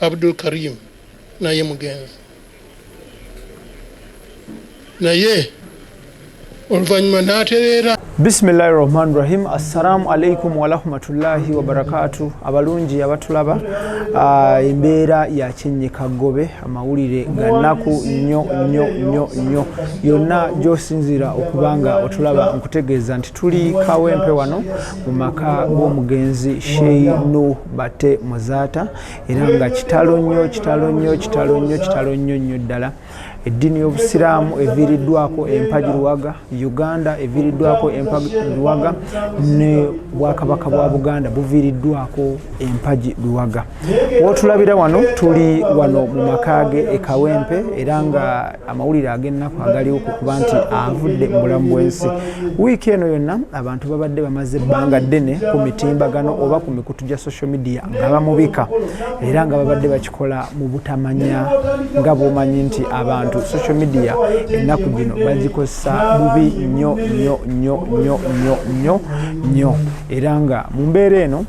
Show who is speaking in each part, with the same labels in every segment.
Speaker 1: Abdul Karim naye mugenzi naye oluvannyuma n'atereera.
Speaker 2: Bismillahirrahmanirrahim. Assalamu alaikum wa rahmatullahi wa barakatuh. Abalungi abatulaba embeera ya Kyennyika-Ggobe amawulire gannaku nnyo yonna gy'osinzira okubanga otulaba nkutegeeza nti tuli Kawempe wano mu maka g'omugenzi Sheikh Nuh Batte Muzaata era nga kitalo nnyo ddala. Eddiini y'Obusiraamu eviiriddwako empagi Luwaga, Uganda eviiriddwako empagi Luwaga ne Bwakabaka bwa Buganda buviiriddwako empagi Luwaga. Wotulabira wano tuli wano mu makage e Kawempe era nga amawulire ag'ennaku agaliwo kuba nti avudde mu bulamu bw'ensi. Wiiki eno yonna abantu babadde bamaze ebbanga ddene ku mitimbagano oba ku mikutu gya social media nga bamubika era nga babadde bakikola mu butamanya nga bw'omanyi nti abantu social media ennaku gino bagikozesa bubi nnyo era nga mu mbeera eno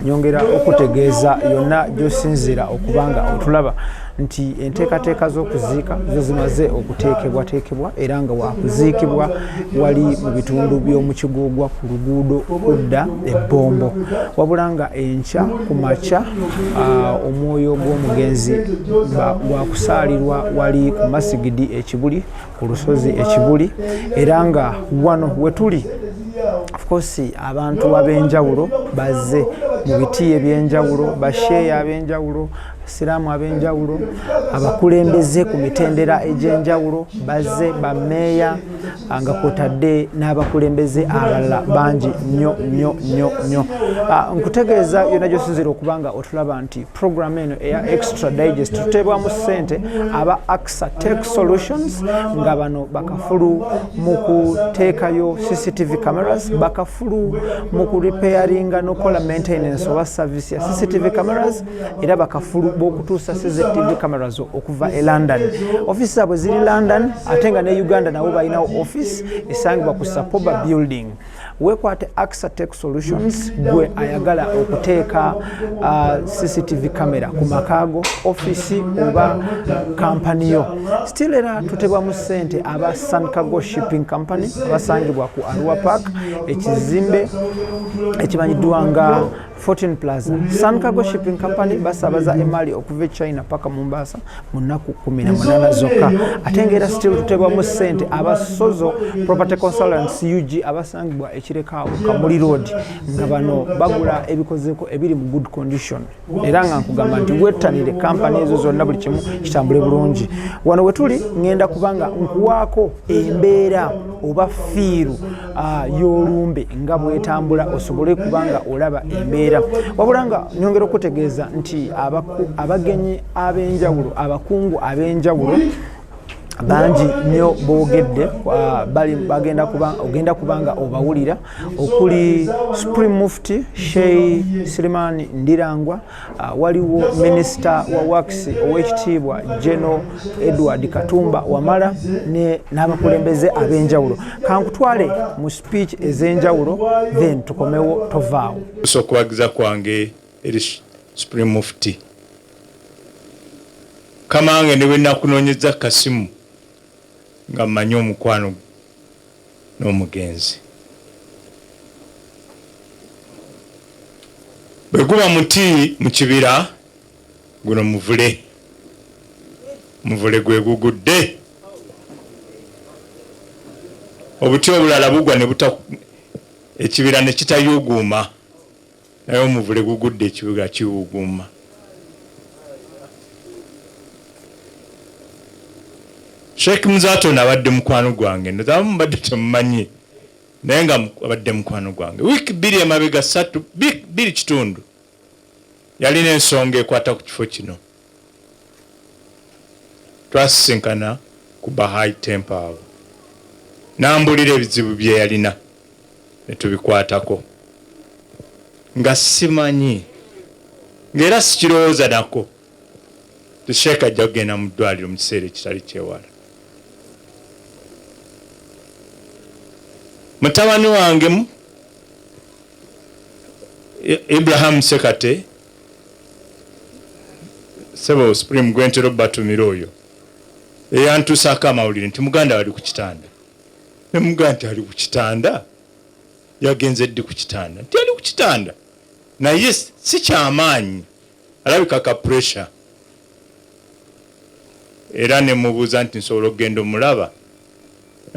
Speaker 2: nyongera okutegeeza yonna gy'osinzira okubanga otulaba nti enteekateeka z'okuziika zo zimaze okuteekebwa era nga wakuziikibwa wali mu bitundu by'omu Kigogwa ku luguudo okudda e Bombo wabula nga enkya ku makya omwoyo gw'omugenzi gwakusaalirwa wali ku masigidi Ekibuli ku lusozi Ekibuli era nga wano wetuli of course abantu ab'enjawulo bazze mu biti eby'enjawulo basheeya ab'enjawulo Siraamu ab'enjawulo abakulembeze ku mitendera egy'enjawulo bazze bameeya nga kwotadde n'abakulembeze abalala bangi nnyo. Nkutegeeza yonna gy'osinzira okubanga otulaba nti program eno eya Extra Digest tuteebwamu ssente aba AXA Tech Solutions nga bano bakafulu mu kuteekayo CCTV cameras, bakafulu mu kurepairinga n'okola maintenance oba service ya CCTV cameras era bakafulu b'okutuusa CCTV cameras okuva e London. Office zaabwe ziri London ate nga ne Uganda nabo balinawo office esangibwa ku Sapoba building. Weekwate AXA Tech Solutions gwe ayagala okuteeka CCTV camera ku makaago office oba kampani yo. Still era tuteebwamu ssente aba Sun Cargo Shipping Company abasangibwa ku Arua Park ekizimbe ekimanyiddwa nga Fortune Plaza. Sun Cargo Shipping Company basaabaza emali okuva e China paka Mombasa mu nnaku 18 zokka. Ate ng'era still tuteebwamu ssente aba Sozo Property Consultants UG abasangibwa Ekirekawo Kamuli Road nga bano bagula ebikozeeko ebiri mu good condition era nga nkugamba nti wettanire kampani ezo zonna buli kimu kitambule bulungi. Wano wetuli ngenda kubanga nkuwaako embeera oba fiiru y'olumbe nga bwetambula osobole kubanga olaba embeera wabula nga nyongera okutegeeza nti abagenyi ab'enjawulo abakungu ab'enjawulo bangi nnyo boogedde ogenda kubanga obawulira okuli Supreme Mufti Sheikh Suleiman Ndirangwa waliwo Minisita wa Works ow'ekitiibwa General Edward Katumba Wamala n'abakulembeze ab'enjawulo. Kankutwale mu speech ez'enjawulo then tukomewo tovaawo.
Speaker 3: Okuwagiza kwange eri Supreme Mufti kamange ne bwe nakunoonyeza kasimu nga mmanyi omukwano n'omugenzi bwe guba muti mu kibira guno muvule gwe gugudde obuti obulala bugwa ne ekibira ne kitayuuguuma naye omuvule gugudde ekibira kiwuuguuma. Sheikh Muzaata nabadde mukwano gwange ndamu mbadde temumanyi naye nga abadde mukwano gwange wiiki 2 emabega 3 2 kitundu yalina ensonga ekwata ku kifo kino twasisinkana ku Bahai Temple awo n'ambulira ebizibu bye yalina ne tubikwatako nga simanyi ng'era sikirowooza nako Sheikh ajja kugenda mu ddwaliro mu kiseera ekitali kyewala. Mutabani wange Ibrahim Sekate sebo Supreme Gwente Robert Miroyo eyantusako amawulire nti muganda wali ku kitanda. Ne muganda ali ku kitanda, yagenze ddi ku kitanda? Nti ali ku kitanda naye si kyamaanyi, alabika ka pressure. Era ne mubuuza nti nsobola okugenda omulaba?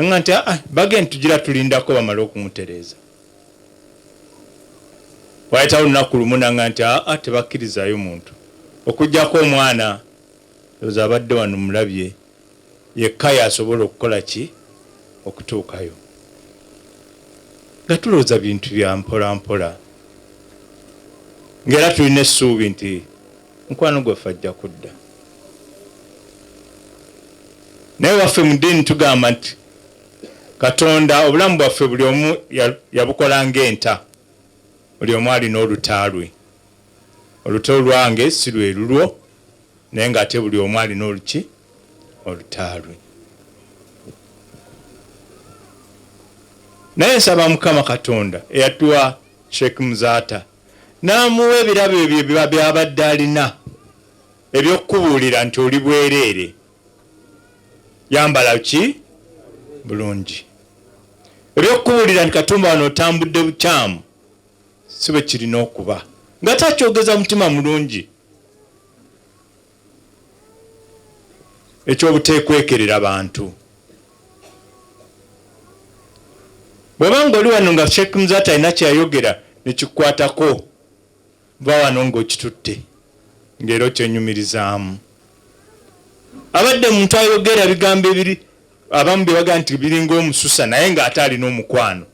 Speaker 3: Nga nti bagenda tugira tulindako bamala okumutereeza. Wayitawo olunaku lumu nanga nti tebakkirizayo muntu okuggyako omwana oza abadde wano mulabye yekka yasobola okukola ki okutuukayo. Nga tulowooza bintu bya mpola mpola, ng'era tulina essuubi nti mukwano gwaffe ajja kudda. Naye waffe mu ddiini tugamba nti Katonda obulamu bwaffe buli omu yabukola ng'enta, buli omu alina oluta lwe. Oluta lwange si lwe lulwo, naye ng'ate buli omu alina oluki oluta lwe. Naye nsaba Mukama Katonda eyatuwa Sheikh Muzaata n'amuwa ebirabo ebyo by'abadde alina eby'okukubuulira nti oli bwereere, yambala ki bulungi, eby'okukubuulira nti Katumba wano otambudde bukyamu si bwe kirina okuba, nga takyogeza mutima mulungi ekyobuteekwekerera bantu. Bw'obanga oli wano nga Sheikh Muzaata alina kyayogera ne kikukwatako, va wano ng'okitutte ng'era okyenyumirizaamu. Abadde muntu ayogera bigambo ebiri abamu bye baga nti biringa omususa naye ng'ate alina omukwano,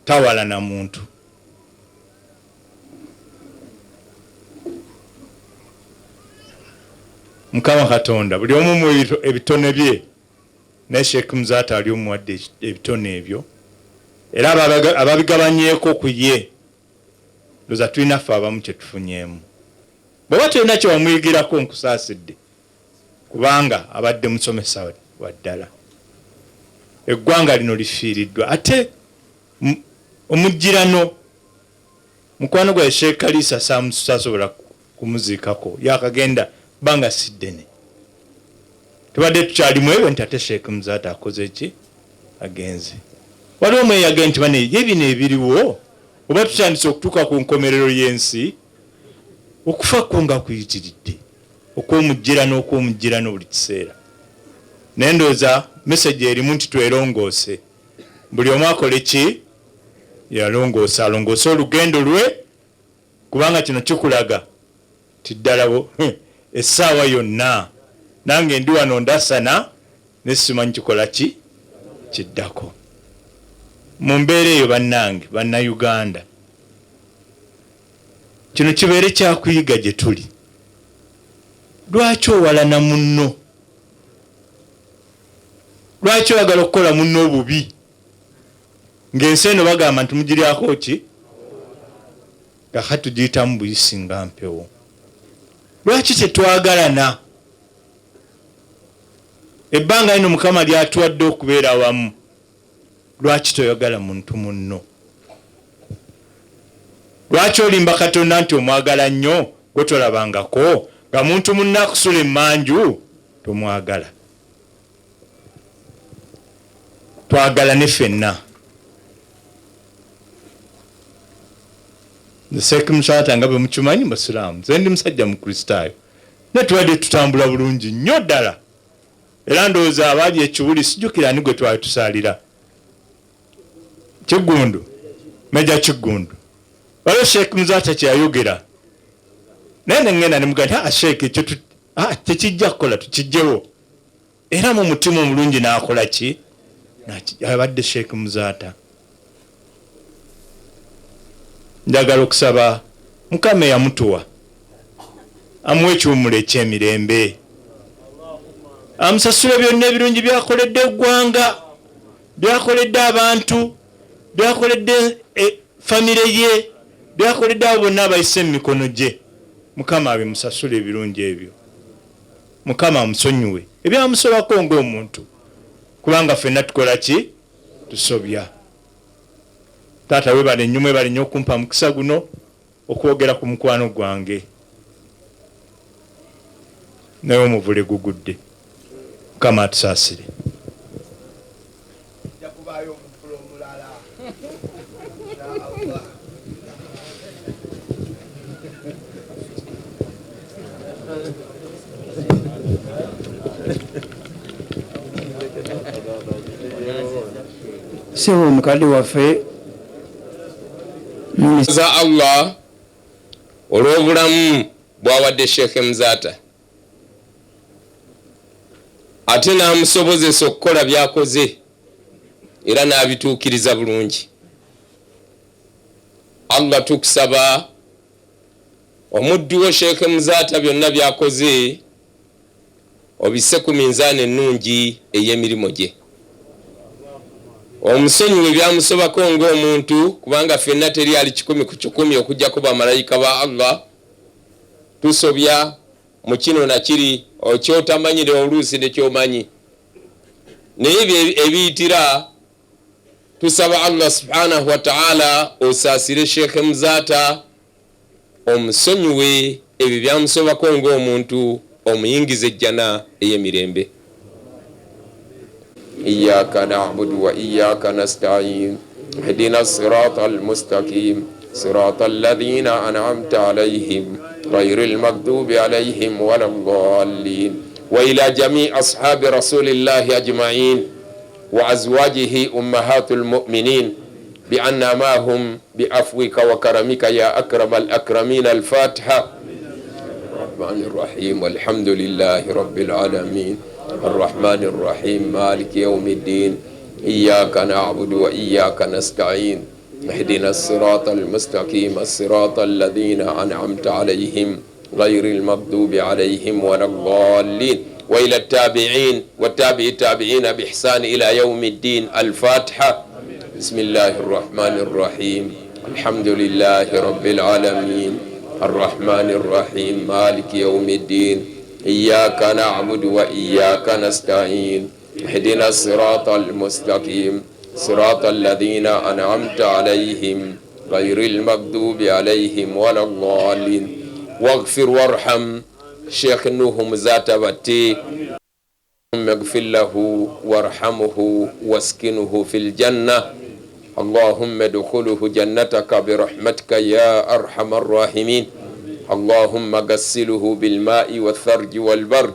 Speaker 3: tawala na muntu. Mukama Katonda buli omu mu ebitone bye, ne Sheikh Muzaata ali omuwadde ebitone ebyo, era ababigabanyeeko ku ye ndoza tulina ffe abamu kye tufunyeemu. Bw'oba tulina kye wamuyigirako nkusaasidde, kubanga abadde musomesa wa ddala. Eggwanga lino lifiiriddwa. Ate omujjirano mukwano gwa Sheikh Kalisa saasobola kumuziikako, yakagenda banga siddene. Tubadde tukyalimu ebyo nti ate Sheikh Muzaata akoze ki? Agenze. Waliwo mweyage nti bane ye bino ebiriwo oba tutandise okutuuka ku nkomerero y'ensi, okufa kwo nga kuyitiridde okw'omujjirano buli kiseera. Naye ndowooza message erimu nti twerongoose, buli omu akole ki? Yalongoose, alongoose olugendo lwe, kubanga kino kikulaga ti ddala essaawa yonna nange ndi wano ndasana ne simanyi kikola ki kiddako. Mu mbeera eyo bannange, bannayuganda, kino kibeere kyakuyiga gye tuli. Lwaki owalana munno? Lwaki oyagala okukola munno obubi? Ng'ensi eno bagamba nti mugiryako ki? Kaka tugiyitamu buyisi nga mpewo. Lwaki tetwagalana? Ebbanga lino Mukama lyatuwadde okubeera awamu. Lwaki toyagala muntu munno? Lwaki olimba Katonda nti omwagala nnyo gwe tolabangako, nga muntu munno akusula emmanju tomwagala? Twagalane ffenna. Sheikh Muzaata nga bwe mukimanyi Musiraamu, nze ndi musajja Mukristaayo, naye tubadde tutambula bulungi nnyo ddala. Era ndowooza abaali ekiwuli sijjukira ani gwe twali tusaalira. Kiggundu, Meja Kiggundu. Waliwo Sheikh Muzaata kyeyayogera. Naye ne ngenda ne mugamba Sheikh ekyo tekijja kukola, tukijjewo. Era mu mutima omulungi n'akola ki? Abadde Sheikh Muzaata. Njagala okusaba Mukama eyamutuwa amuwe ekiwummulo eky'emirembe, amusasule byonna ebirungi byakoledde eggwanga, byakoledde abantu, byakoledde famire ye, byakoledde abo bonna abayise mu mikono gye. Mukama abimusasule ebirungi ebyo. Mukama amusonyiwe ebyamusobako ng'omuntu, kubanga ffenna tukola ki? Tusobya. Taata webale ennyuma ebale nnyo okumpa mukisa guno okwogera ku mukwano gwange. naye omuvule gugudde. Mukama atusaasire.
Speaker 4: Sewo mukadde waffe
Speaker 5: za Allah olw'obulamu bw'awadde Sheikh Mzata ate n'amusobozesa okukola by'akoze era n'abituukiriza bulungi. Allah tukusaba omuddu wo Sheikh Mzata byonna by'akoze obisse ku minzaani ennungi ey'emirimu gye, omusonyiwe byamusobako ng'omuntu, kubanga ffenna teri ali 100 ku 100 okujjako bamalayika ba Allah. Tusobya mu kino nakiri okyotamanyire oluusi nekyomanyi, naye ebiyitira tusaba Allah subhanahu wa ta'ala osaasire Sheikh Mzata, omusonyiwe ebyo byamusobako ng'omuntu, omuyingize ejjana ey'emirembe. إياك نعبد وإياك نستعين اهدنا الصراط المستقيم صراط الذين أنعمت عليهم غير المغضوب عليهم ولا الضالين. وإلى جميع أصحاب رسول الله أجمعين وأزواجه أمهات المؤمنين بأن معهم بعفوك وكرمك يا أكرم الأكرمين. الفاتحة. الرحمن الرحيم والحمد لله رب العالمين الرحمن الرحيم مالك يوم الدين إياك نعبد وإياك نستعين اهدنا الصراط المستقيم الصراط الذين أنعمت عليهم غير المغضوب عليهم ولا الضالين. وإلى التابعين والتابع التابعين بإحسان إلى يوم الدين. الفاتحة. بسم الله الرحمن الرحيم الحمد لله رب العالمين الرحمن الرحيم مالك يوم الدين إياك نعبد وإياك نستعين اهدنا الصراط المستقيم صراط الذين أنعمت عليهم غير المغضوب عليهم ولا الضالين. واغفر وارحم شيخ نوح مزاتا باتي، اغفر له وارحمه واسكنه في الجنة. اللهم ادخله جنتك برحمتك يا أرحم الراحمين. اللهم غسله بالماء والثلج والبرد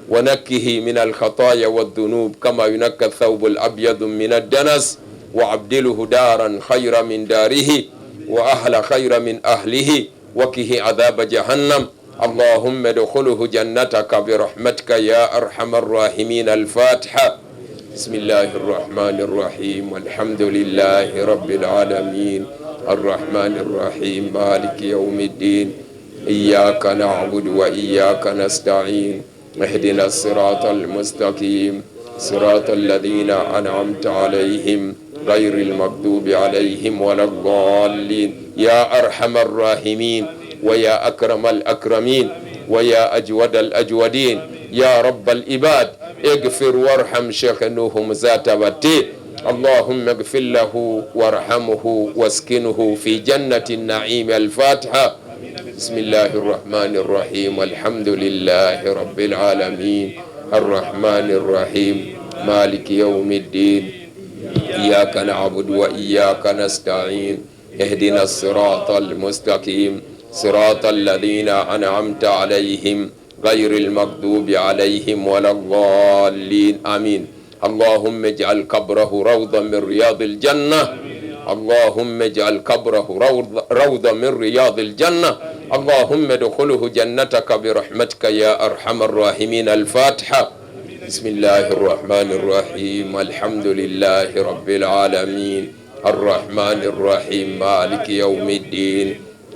Speaker 5: ونكه من الخطايا والذنوب كما ينكى الثوب الأبيض من الدنس، وعبدله دارا خيرا من داره وأهل خير من أهله وكه عذاب جهنم. اللهم ادخله جنتك برحمتك يا أرحم الراحمين. الفاتحة. بسم الله الرحمن الرحيم والحمد لله رب العالمين الرحمن الرحيم مالك يوم الدين إياك نعبد وإياك نستعين اهدنا الصراط المستقيم صراط الذين أنعمت عليهم غير المغضوب عليهم ولا الضالين. يا أرحم الراحمين ويا أكرم الأكرمين ويا أجود الأجودين يا رب العباد اغفر وارحم شيخ نوح مزاتا باتي. اللهم اغفر له وارحمه واسكنه في جنة النعيم. الفاتحة. بسم الله الرحمن الرحيم والحمد لله رب العالمين الرحمن الرحيم مالك يوم الدين إياك نعبد وإياك نستعين اهدنا الصراط المستقيم صراط الذين أنعمت عليهم غير المغضوب عليهم ولا الضالين. آمين. اللهم اجعل قبره روضا من رياض الجنة. اللهم اجعل قبره روضا من رياض الجنة. اللهم ادخله جنتك برحمتك يا أرحم الراحمين. الفاتحة. بسم الله الرحمن الرحيم الحمد لله رب العالمين الرحمن الرحيم مالك يوم الدين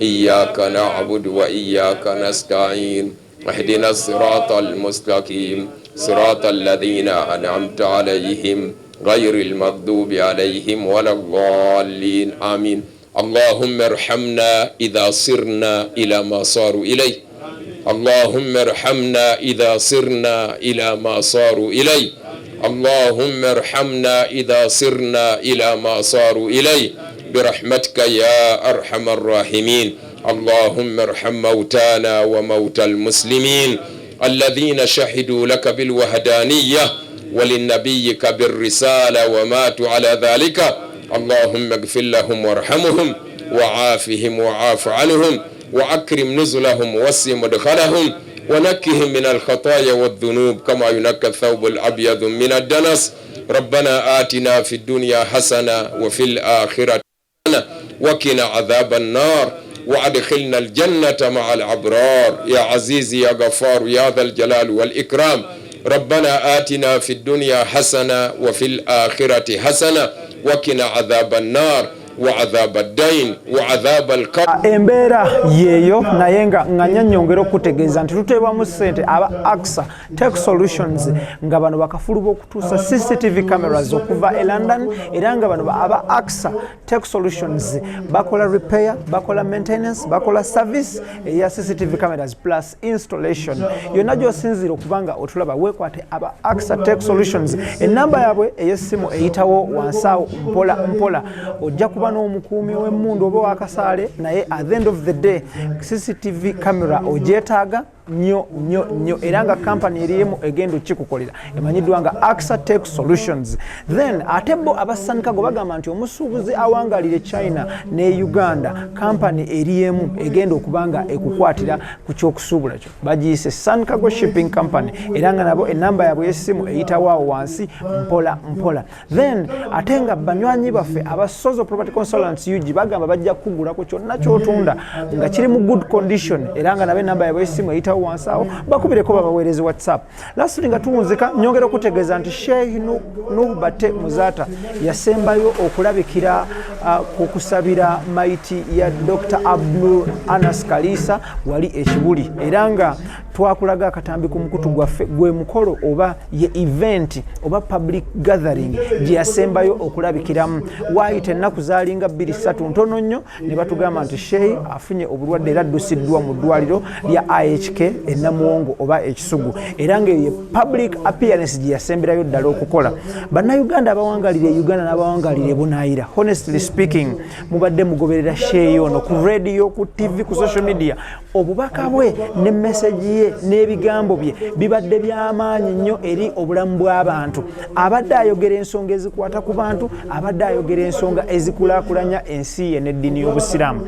Speaker 5: إياك نعبد وإياك نستعين اهدنا الصراط المستقيم صراط الذين أنعمت عليهم غير المغضوب عليهم ولا الضالين. آمين. اللهم ارحمنا إذا صرنا إلى ما صاروا إليه. اللهم ارحمنا إذا صرنا إلى ما صاروا إليه. اللهم ارحمنا إذا صرنا إلى ما صاروا إليه برحمتك يا أرحم الراحمين. اللهم ارحم موتانا وموتى المسلمين. الذين شهدوا لك بالوحدانية ولنبيك بالرسالة وماتوا على ذلك اللهم اغفر لهم وارحمهم وعافهم وعاف عنهم وأكرم نزلهم ووسع مدخلهم ونكهم من الخطايا والذنوب كما ينكى الثوب الأبيض من الدنس. ربنا آتنا في الدنيا حسنة وفي الآخرة حسنة وقنا عذاب النار وأدخلنا الجنة مع الأبرار يا عزيز يا غفار يا ذا الجلال والإكرام. ربنا آتنا في الدنيا حسنة وفي الآخرة حسنة وقنا عذاب النار وعذاب الدين وعذاب القبر.
Speaker 2: Embera yeyo nayenga nganya nyongera okutegeeza nti tutebwamu ssente aba AXA Tech Solutions nga bano bakafuluba okutuusa CCTV cameras okuva e London era nga bano aba AXA Tech Solutions bakola repair, bakola maintenance, bakola service ya CCTV cameras plus installation. Yonna gy'osinziira okubanga otulaba weekwate aba AXA Tech Solutions. Ennamba yaabwe ey'essimu eyitawo wansi awo mpola ojja kuba n'omukuumi w'emmundu oba wakasaale naye at the end of the day CCTV camera ogyetaaga nnyo era nga kampani erimu egenda okikukolera emanyiddwa nga AXA Tech Solutions. Then ate bo abasanikago bagamba nti omusuubuzi awangalire China ne Uganda kampani erimu egenda okubanga ekukwatira ku kyokusuubula kyo bagiyise Sankago Shipping Company era nga nabo ennamba yaabwe y'essimu eyitawaawo wansi mpola. Then ate nga banywanyi baffe aba Sozo Property Consultants UG bagamba bajja kugulako kyonna kyotunda nga kiri mu good condition era nga nabo ennamba yaabwe y'essimu eyitawo wansawo bakubireko babaweereze WhatsApp. Lastly nga tuwunzika nyongera okutegeeza nti Sheikh Nuh Bate Muzata yasembayo okulabikira kukusabira maiti ya Dr. Abdul Anas Kalisa wali ekibuli era nga twakulaga akatambi ku mukutu gwaffe gwe mukolo oba ye event oba public gathering gye yasembayo okulabikiramu waayita ennaku zaalinga 2-3 ntono nnyo ne batugamba nti Sheikh afunye obulwadde era addusiddwa mu ddwaliro lya IHK ennamuwongo oba ekisugu era nga ye public appearance gye yasemberayo ddala okukola. Bannayuganda abawangalire Uganda n'abawangalire Bunaayira honestly speaking mubadde mugoberera Sheikh ono ku radio ku TV ku social media obubaka bwe ne message ye n'ebigambo bye bibadde by'amaanyi nnyo eri obulamu bw'abantu. Abadde ayogera ensonga ezikwata ku bantu, abadde ayogera ensonga ezikulaakulanya ensi ye n'eddiini y'Obusiraamu.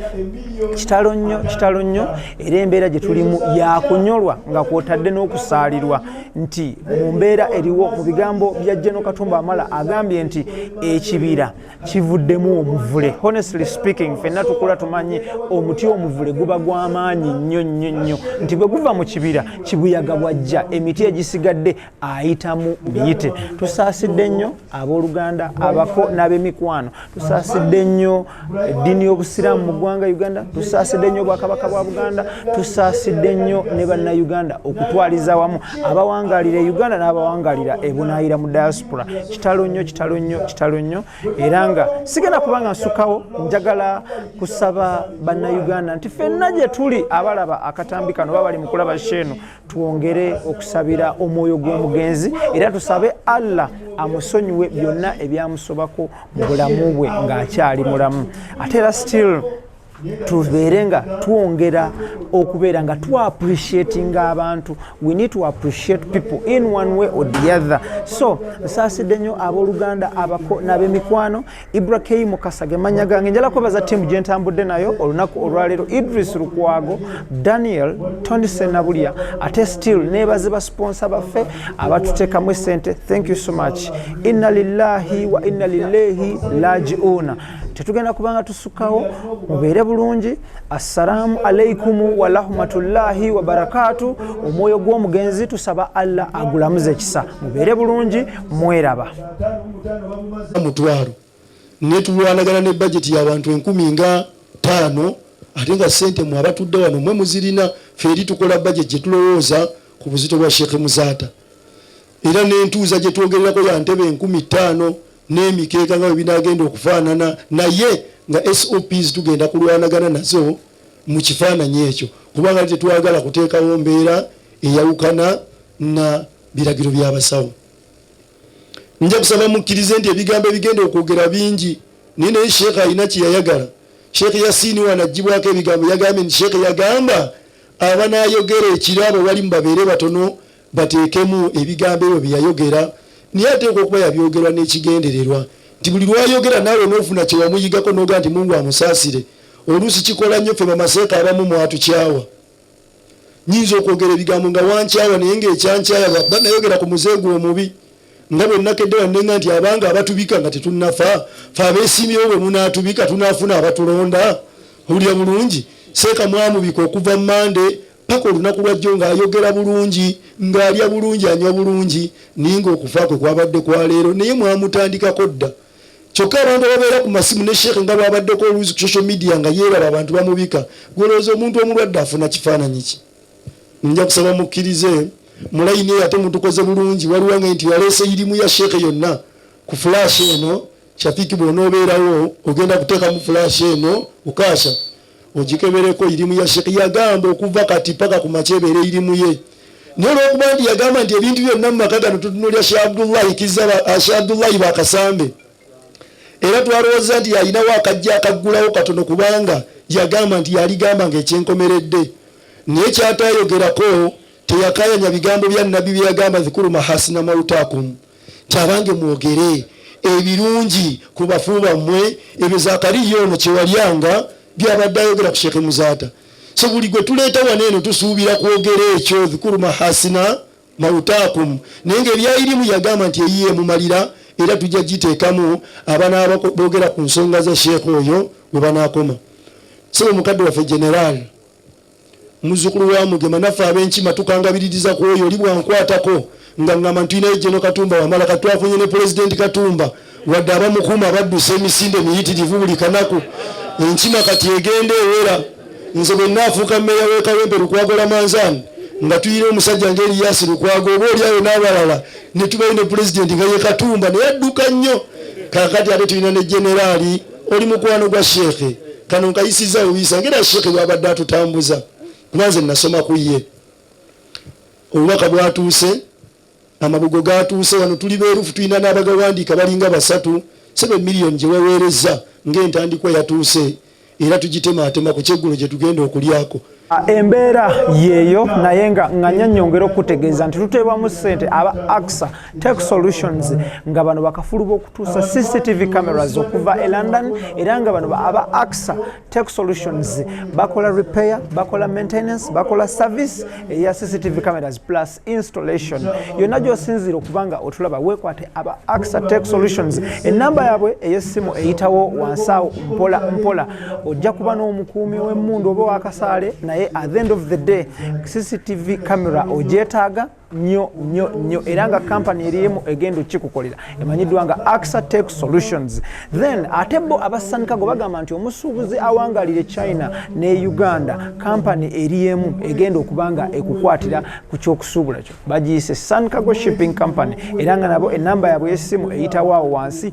Speaker 2: Kitalo nnyo era embeera gye tulimu yakunyolwa nga kwotadde n'okusaalirwa nti mu mbeera eriwo mu bigambo bya General Katumba Amala agambye nti ekibira kivuddemu omuvule. Honestly speaking ffenna tukula tumanyi omuti omuvule guba gw'amaanyi nnyo nti bwe guva mu kibira kibuyaga bwajja emiti egisigadde ayitamu biyite. Tusaasidde nnyo abooluganda abako n'ab'emikwano, tusaasidde nnyo eddiini y'Obusiraamu mu ggwanga Uganda, tusaasidde nnyo Obwakabaka bwa Buganda, tusaasidde nnyo ne bannayuganda okutwaliza wamu abawangalira Uganda n'abawangalira ebunaayira mu diaspora. Kitalo nnyo era nga sigenda kubanga nsukawo njagala kusaba bannayuganda nti ffenna gye tuli abalaba akatambi kano bali mu kulaba Sheikh tuwongere okusabira omwoyo gw'omugenzi era tusabe Allah amusonyiwe byonna ebyamusobako mu bulamu bwe ng'akyali mulamu. Ate era still tubeere nga twongera okubeera nga appreciating abantu. We need to appreciate people in one way or the other. So nsaasidde nnyo abooluganda abako n'ab'emikwano. Ibrahim Kasage manya gange njala kwebaza ttiimu gye ntambudde nayo olunaku olwaleero, Idris Lukwago, Daniel Tony Senabulya, ate still neebaze basponsa baffe abatuteekamu essente. Thank you so much. Inna lillahi wa inna ilaihi raji'un. Tetugenda kubanga tusukawo mubeere bulungi. Assalamu alaikum wa rahmatullahi wa barakatuh. Omwoyo gw'omugenzi tusaba Allah agulamuze ekisa. Mubeere bulungi mweraba.
Speaker 4: Mutwaro netulwanagana ne budget y'abantu 15,000 ate nga ssente mu abatudde wano mwe muzirina feri tukola budget gye tulowooza ku buzito bwa Sheikh Muzata era n'entuuza gye twogererako ya ntebe 15,000 n'emikeeka nga binagenda okufaanana naye nga SOPs tugenda kulwanagana nazo mu kifaananyi ekyo kubanga tetwagala kuteekawo mbeera eyawukana na biragiro by'abasawo. Nja kusaba mukkirize nti ebigambo ebigenda okwogera bingi naye naye Sheikh alina kye yayagala. Sheikh Yasini wanajjibwako ebigambo yagambye nti Sheikh yagamba abanayogera ekirabo wali mbabeere batono bateekemu ebigambo ebyo byeyayogera naye ateekwa okuba yabyogerwa n'ekigendererwa nti buli lwayogera naawe n'ofuna kyewamuyigako n'oga nti Mungu amusaasire oluusi kikola nnyo ffe bamaseeka abamu mwatukyawa nyinza okwogera ebigambo nga wankyawa naye ng'ekyankyaya banayogera ku muzeegu omubi nga bwe nakedde wannenga nti abanga abatubika nga tetunnafa fe abeesimbyewo bwe munaatubika tunaafuna abatulonda owulira bulungi seeka mwamubika okuva Mande paka olunaku lwajjo ng'ayogera bulungi ng'alya bulungi anywa bulungi naye ng'okufa kwe kwabadde kwa leero naye mwamutandikako dda kyokka abantu ababeera ku masimu ne sheekhe nga bwabaddeko oluuzi ku social media nga yeeraba abantu bamubika gwolowooza omuntu omulwadde afuna kifaananyi ki nja kusaba mukkirize mulayini eyo ate mutukoze bulungi waliwo nga nti yaleese irimu ya sheekhe yonna ku fulash eno Shafiki bw'onoobeerawo ogenda kuteekamu fulash eno ukaasha ogikebereko irimu ya sheekhe yagamba okuva kati paka ku makyebere irimu ye naye olwokuba nti yagamba nti ebintu byonna mu maka gano tutunulya Sheikh Abdullahi Bakasambe era twalowooza nti yalinawo akajja akaggulawo katono kubanga yagamba nti yaligamba ng'ekyenkomeredde naye kyatayogerako teyakayanya bigambo bya nabbi byeyagamba zikuru mahasina mautakum kyabange mwogere ebirungi ku bafu bammwe ebyo Zakariya ono kyewalyanga byabadde ayogera ku Sheikh Muzaata so buli gwe tuleeta waneeno tusuubira kwogera ekyo zikuru mahasina mautakum naye ng'ebyayirimu yagamba nti eyiye mumalira era tujja giteekamu abaana boogera ku nsonga za sheekh oyo we banaakoma sebo mukadde waffe general muzzukulu wa Mugema naffe ab'enkima tukangabiririza ku oyo oli bwankwatako nga ngamba ntuyinayo Jeno Katumba wamala katwafunye ne Pulezidenti Katumba wadde abamukuuma badduse emisinde miyitirivu buli kanaku enkima kati egenda ewera nze bwe naafuuka mmeeya w'e Kawempe Lukwago Manzani nga tuyire omusajja ng'Eriyasi Lukwago oba oliayo n'abalala ne tubayo ne Pulezidenti nga ye Katumba naye adduka nnyo kaakati ate tulina ne Generaali oli mukwano gwa sheekhe kano nkayisiza obuyisa ngera sheekhe bw'abadde atutambuza kubanze nasoma ku ye obubaka bwatuuse amabugo gatuuse wano tuli beerufu tulina n'abagawandiika balinga 3 7 miliyoni gye weweereza ng'entandikwa yatuuse era tugitemaatema ku kyeggulo gye tugenda okulyako
Speaker 2: embeera yeeyo naye nga nyanyongera okutegeeza nti tuteebwamu ssente aba AXA Tech Solutions nga bano bakafulu b'okutuusa CCTV cameras okuva e London era nga bano aba AXA Tech Solutions bakola repair, bakola maintenance, bakola service eya CCTV cameras plus installation yonna gy'osinziira okubanga otulaba weekwate aba AXA Tech Solutions ennamba yaabwe ey'essimu eyitawo wansi awo mpola ojja kuba n'omukuumi w'emmundu oba wakasaale naye at the end of the day CCTV camera ogyetaaga nnyo era nga kampani erimu egenda okikukolera emanyiddwa nga AXA Tech Solutions then ate bo abasanikago bagamba nti omusuubuzi awangalire China ne Uganda kampani erimu egenda okubanga ekukwatira ku kyokusuubula kyo bagiyise Sankago Shipping Company era nga nabo ennamba yaabwe y'essimu eyitawaawo wansi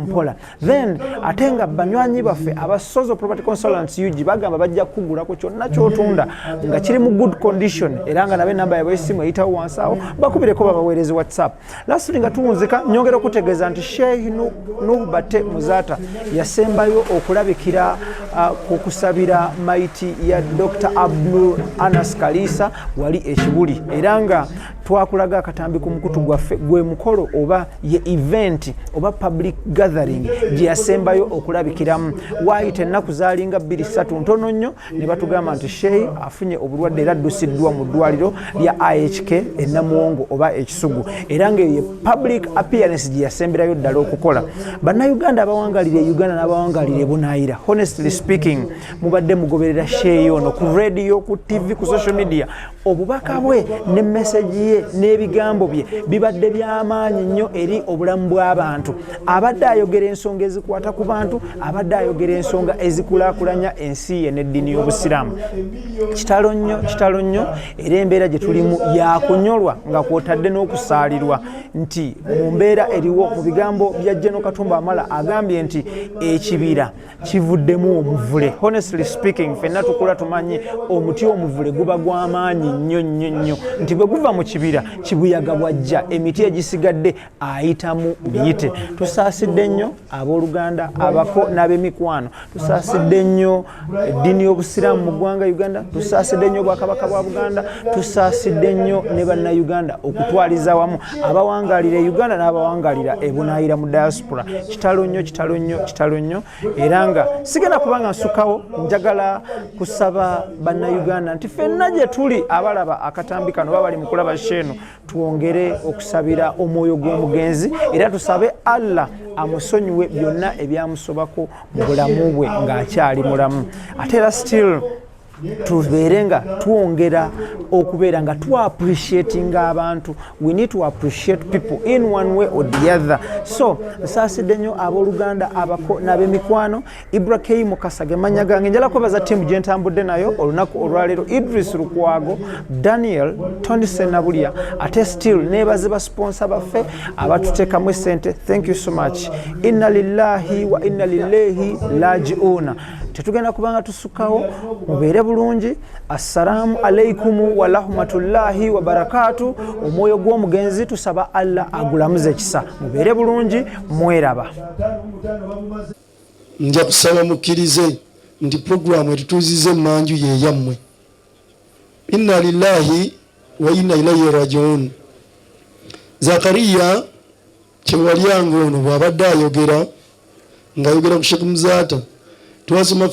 Speaker 2: mpola then ate nga banywanyi baffe aba Sozo Property Consultants UG bagamba bajja kugulako kyonna kyotunda nga kiri mu good condition era nga nabo ennamba yaabwe y'essimu eyitawo wansawo bakubireko babaweerezi WhatsApp lastly nga tuwunzika nyongera okutegeeza nti Sheikh Nuhu Bate Muzaata yasembayo okulabikira ku kusabira maiti ya Dr. Abdul Anas Kalisa wali ekibuli era nga twakulaga akatambi ku mukutu gwaffe gwe mukolo oba ye event oba public gathering gye yasembayo okulabikiramu waayita ennaku zaalinga 2-3 ntono nnyo ne batugamba nti Sheikh afunye obulwadde era addusiddwa mu ddwaliro lya IHK ennamuwongo oba ekisugu era nga ye public appearance gye yasemberayo ddala okukola bannayuganda abawangalire Uganda n'abawangalire Bunaayira honestly speaking mubadde mugoberera Sheikh ono ku radio ku TV ku social media obubaka bwe ne message ye n'ebigambo bye bibadde by'amaanyi nnyo eri obulamu bw'abantu abadde ayogera ensonga ezikwata ku bantu abadde ayogera ensonga ezikulaakulanya ensi ye n'eddiini y'Obusiraamu kitalo nnyo era embeera gye tulimu yakunyolwa nga kwotadde n'okusaalirwa nti mu mbeera eriwo mu bigambo bya Jeno Katumba Amala agambye nti ekibira kivuddemu omuvule honestly speaking ffenna tukula tumanyi omuti omuvule guba gw'amaanyi nnyo nti bwe guva mu kibira ekibira kibuyaga bwajja emiti egisigadde ayitamu biyite. Tusaasidde nnyo abooluganda abako n'ab'emikwano, tusaasidde nnyo eddiini y'obusiraamu mu ggwanga Uganda, tusaasidde nnyo obwakabaka bwa Buganda, tusaasidde nnyo ne bannayuganda okutwaliza wamu abawangalira e Uganda n'abawangalira ebunaayira mu diaspora. Kitalo nnyo era nga sigenda kubanga nsukawo, njagala kusaba bannayuganda nti ffenna gye tuli abalaba akatambi kano baba bali mu kulaba sheeno, twongere okusabira omwoyo gw'omugenzi era tusabe Allah amusonyiwe byonna ebyamusobako mu bulamu bwe ng'akyali mulamu. Ate era still tubeere nga twongera okubeera nga appreciating abantu. We need to appreciate people in one way or the other. So nsaasidde nnyo abooluganda abako n'ab'emikwano. Ibrahim Kasage manya gange, njala kwebaza ttiimu gye ntambudde nayo olunaku olwaleero, Idris Lukwago, Daniel Tony Senabulya, ate still neebaze basponsa baffe abatuteekamu essente. Thank you so much. Inna lillahi wa inna ilaihi raji'un. Tetugenda kubanga tusukawo, mubeere bulungi. Assalamu alaikum wa rahmatullahi wa barakatuh. Omwoyo gw'omugenzi tusaba Allah agulamuze ekisa. Mubeere bulungi, mweraba.
Speaker 4: Nja kusaba mukkirize nti programu etutuuzize manju ye yammwe. Inna lillahi wa inna ilaihi raji'un. Zakariya Kyewalyango ono bw'abadde ayogera ng'ayogera ku Sheikh Muzata twasoma